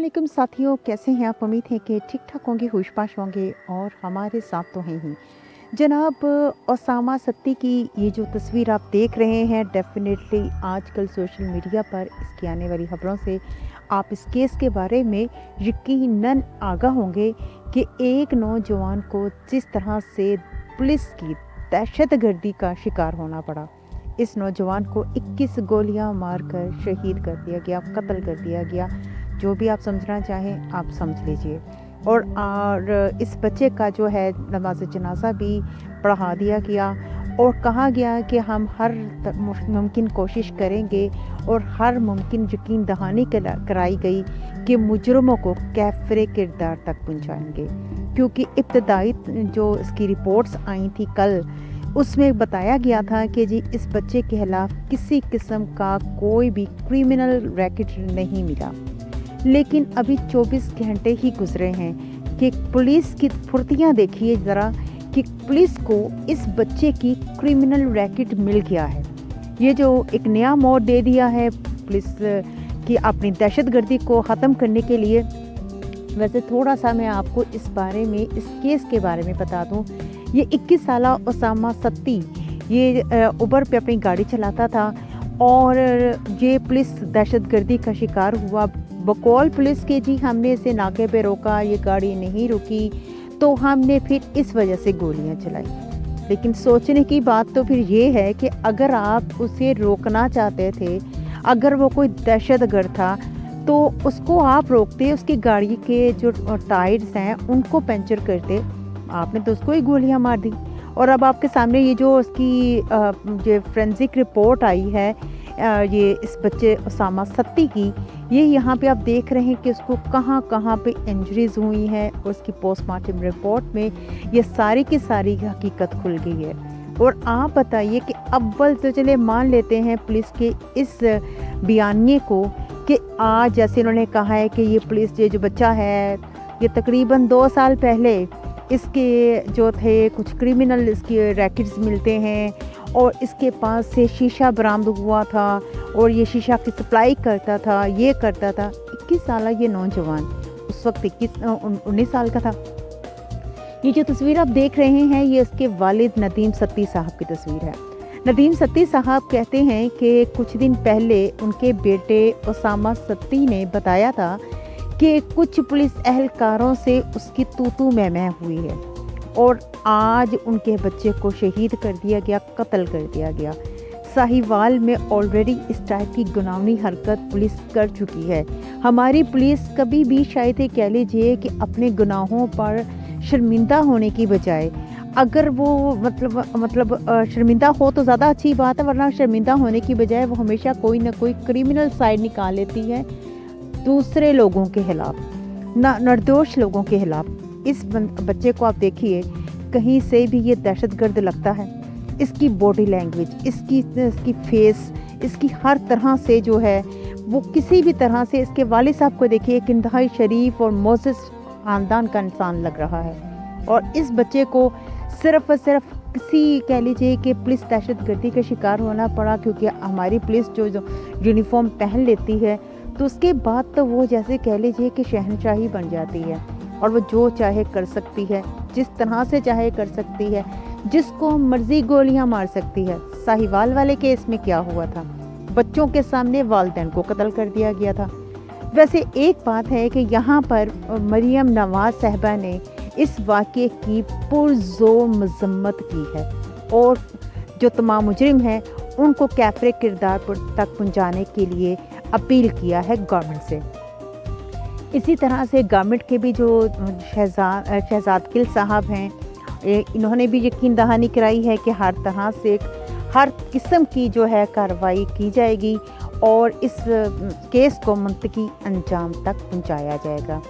वालेकुम साथियों, कैसे हैं आप? उम्मीद है कि ठीक-ठाक होंगे, होश-पाश होंगे और हमारे साथ तो हैं ही। जनाब ओसामा सत्ती की ये जो तस्वीर आप देख रहे हैं, डेफ़िनेटली आजकल सोशल मीडिया पर इसकी आने वाली खबरों से आप इस केस के बारे में यकीनन आगाह होंगे कि एक नौजवान को जिस तरह से पुलिस की दहशतगर्दी का शिकार होना पड़ा। इस नौजवान को 21 गोलियां मारकर शहीद कर दिया गया, कत्ल कर दिया गया। जो भी आप समझना चाहें आप समझ लीजिए। और इस बच्चे का जो है नमाज जनाजा भी पढ़ा दिया गया और कहा गया कि हम हर मुमकिन कोशिश करेंगे और हर मुमकिन यकीन दहानी कराई गई कि मुजरमों को कैफ़रे किरदार तक पहुंचाएंगे, क्योंकि इब्तदाई जो इसकी रिपोर्ट्स आई थी कल, उसमें बताया गया था कि जी इस बच्चे के खिलाफ किसी किस्म का कोई भी क्रिमिनल रैकेट नहीं मिला। लेकिन अभी 24 घंटे ही गुजरे हैं कि पुलिस की फुर्तियां देखिए ज़रा कि पुलिस को इस बच्चे की क्रिमिनल रैकेट मिल गया है। ये जो एक नया मोड़ दे दिया है पुलिस की अपनी दहशतगर्दी को ख़त्म करने के लिए। वैसे थोड़ा सा मैं आपको इस बारे में, इस केस के बारे में बता दूं। ये 21 साला ओसामा सत्ती ये उबर पे अपनी गाड़ी चलाता था और ये पुलिस दहशतगर्दी का शिकार हुआ। बकौल पुलिस के जी हमने इसे नाके पे रोका, ये गाड़ी नहीं रुकी, तो हमने फिर इस वजह से गोलियां चलाई। लेकिन सोचने की बात तो फिर ये है कि अगर आप उसे रोकना चाहते थे, अगर वो कोई दहशतगर्द था, तो उसको आप रोकते, उसकी गाड़ी के जो टायर्स हैं उनको पंचर करते। आपने तो उसको ही गोलियां मार दी। और अब आपके सामने ये जो उसकी जो फोरेंसिक रिपोर्ट आई है ये इस बच्चे ओसामा सत्ती की, ये यहाँ पे आप देख रहे हैं कि उसको कहाँ कहाँ पे इंजरीज हुई हैं। और उसकी पोस्टमार्टम रिपोर्ट में ये सारी की सारी हकीकत खुल गई है। और आप बताइए कि अव्वल तो चले मान लेते हैं पुलिस के इस बयानिए को कि आज जैसे इन्होंने कहा है कि ये पुलिस ये जो बच्चा है ये तकरीबन 2 साल पहले इसके जो थे कुछ क्रिमिनल इसके रैकेट्स मिलते हैं और इसके पास से शीशा बरामद हुआ था और ये शीशा की सप्लाई करता था, ये करता था। 21 साल ये नौजवान उस वक्त 19 साल का था। ये जो तस्वीर आप देख रहे हैं ये उसके वालिद नदीम सत्ती साहब की तस्वीर है। नदीम सत्ती साहब कहते हैं कि कुछ दिन पहले उनके बेटे ओसामा सत्ती ने बताया था कि कुछ पुलिस एहलकारों से उसकी तू मैं हुई है और आज उनके बच्चे को शहीद कर दिया गया, कत्ल कर दिया गया। साहिवाल में ऑलरेडी इस टाइप की गुनाहगारी हरकत पुलिस कर चुकी है। हमारी पुलिस कभी भी शायद ये कह लीजिए कि अपने गुनाहों पर शर्मिंदा होने की बजाय, अगर वो मतलब शर्मिंदा हो तो ज़्यादा अच्छी बात है, वरना शर्मिंदा होने की बजाय वो हमेशा कोई ना कोई क्रिमिनल साइड निकाल लेती है दूसरे लोगों के खिलाफ, निर्दोष लोगों के खिलाफ। इस बच्चे को आप देखिए, कहीं से भी ये दहशतगर्द लगता है। इसकी बॉडी लैंग्वेज, इसकी फेस, इसकी हर तरह से जो है वो किसी भी तरह से, इसके वालिद साहब को देखिए, एक इंतहाई शरीफ और मोअज़्ज़ज़ ख़ानदान का इंसान लग रहा है। और इस बच्चे को सिर्फ और सिर्फ किसी कह लीजिए कि पुलिस दहशतगर्दी का शिकार होना पड़ा, क्योंकि हमारी पुलिस जो यूनिफॉर्म पहन लेती है तो उसके बाद तो वो जैसे कह लीजिए कि शहंशाही बन जाती है और वो जो चाहे कर सकती है, जिस तरह से चाहे कर सकती है, जिसको मर्जी गोलियां मार सकती है। साहिवाल वाले केस में क्या हुआ था, बच्चों के सामने वालिदैन को कत्ल कर दिया गया था। वैसे एक बात है कि यहाँ पर मरियम नवाज साहबा ने इस वाक़े की पुरज़ोर मज़म्मत की है और जो तमाम मुजरिम हैं उनको कैफ़रे किरदार तक पहुँचाने के लिए अपील किया है गवर्नमेंट से। इसी तरह से गवर्नमेंट के भी जो शहजाद गिल साहब हैं, इन्होंने भी यकीन दहानी कराई है कि हर तरह से हर किस्म की जो है कार्रवाई की जाएगी और इस केस को मुंतकी अंजाम तक पहुंचाया जाएगा।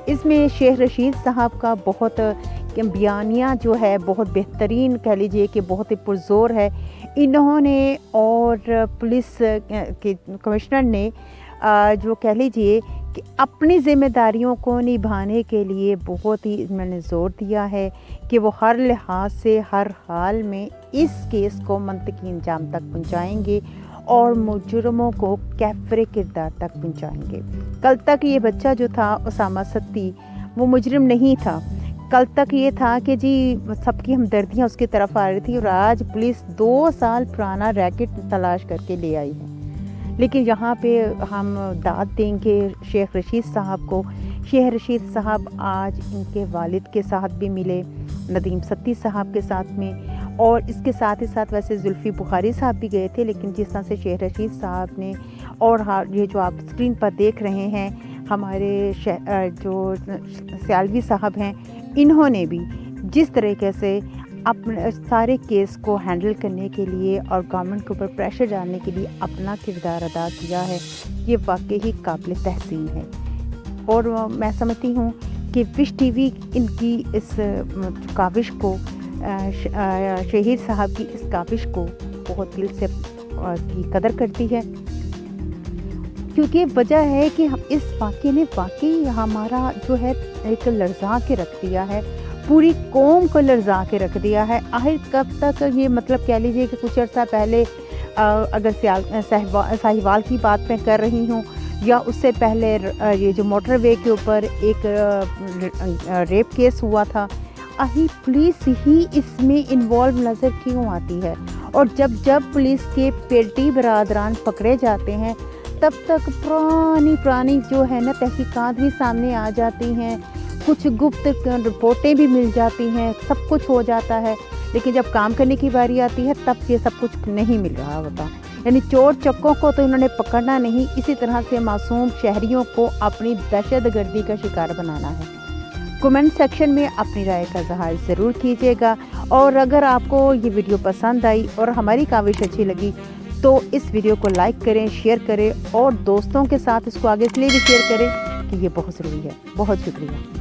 इसमें शेख रशीद साहब का बहुत बयानिया जो है बहुत बेहतरीन, कह लीजिए कि बहुत ही पुरज़ोर है। इन्होंने और पुलिस के कमिश्नर ने जो कह लीजिए कि अपनी ज़िम्मेदारियों को निभाने के लिए बहुत ही मैंने ज़ोर दिया है कि वो हर लिहाज से हर हाल में इस केस को मुंतकी अंजाम तक पहुंचाएंगे और मुजरमों को कैफ़रे किरदार तक पहुँचाएंगे। कल तक ये बच्चा जो था उसामा सत्ती, वो मुजरिम नहीं था। कल तक ये था कि जी सबकी हमदर्दियाँ उसकी तरफ आ रही थी और आज पुलिस 2 साल पुराना रैकेट तलाश करके ले आई है। लेकिन यहाँ पे हम दाद देंगे शेख रशीद साहब को। शेख रशीद साहब आज इनके वालिद के साथ भी मिले, नदीम सत्ती साहब के साथ में, और इसके साथ ही साथ वैसे जुल्फ़ी बुखारी साहब भी गए थे, लेकिन जिस तरह से शेख रशीद साहब ने, और हाँ ये जो आप स्क्रीन पर देख रहे हैं हमारे जो सियालवी साहब हैं, इन्होंने भी जिस तरीके से अपने सारे केस को हैंडल करने के लिए और गवर्नमेंट के ऊपर प्रेशर डालने के लिए अपना किरदार अदा किया है, ये वाकई ही काबिल तहसीन है। और मैं समझती हूँ कि विश टीवी इनकी इस काविश को, शहीद साहब की इस काविश को बहुत दिल से की कदर करती है, क्योंकि वजह है कि हम इस वाक़े ने वाकई हमारा जो है एक लर्जा के रख दिया है, पूरी कौम को लर्जा के रख दिया है। आखिर कब तक ये मतलब कह लीजिए कि कुछ अर्सा पहले अगर साहिवाल की बात मैं कर रही हूँ, या उससे पहले ये जो मोटरवे के ऊपर एक रेप केस हुआ था, आखिर पुलिस ही इसमें इन्वॉल्व नज़र क्यों आती है? और जब पुलिस के पेटी बरादरान पकड़े जाते हैं, तब तक पुरानी जो है ना तहकीकात भी सामने आ जाती हैं, कुछ गुप्त रिपोर्टें भी मिल जाती हैं, सब कुछ हो जाता है। लेकिन जब काम करने की बारी आती है तब ये सब कुछ नहीं मिल रहा होता। यानी चोर चक्कों को तो इन्होंने पकड़ना नहीं, इसी तरह से मासूम शहरियों को अपनी दहशतगर्दी का शिकार बनाना है। कमेंट सेक्शन में अपनी राय का इज़हार ज़रूर कीजिएगा, और अगर आपको ये वीडियो पसंद आई और हमारी काविश अच्छी लगी तो इस वीडियो को लाइक करें, शेयर करें, और दोस्तों के साथ इसको आगे इसलिए भी शेयर करें कि ये बहुत ज़रूरी है। बहुत शुक्रिया।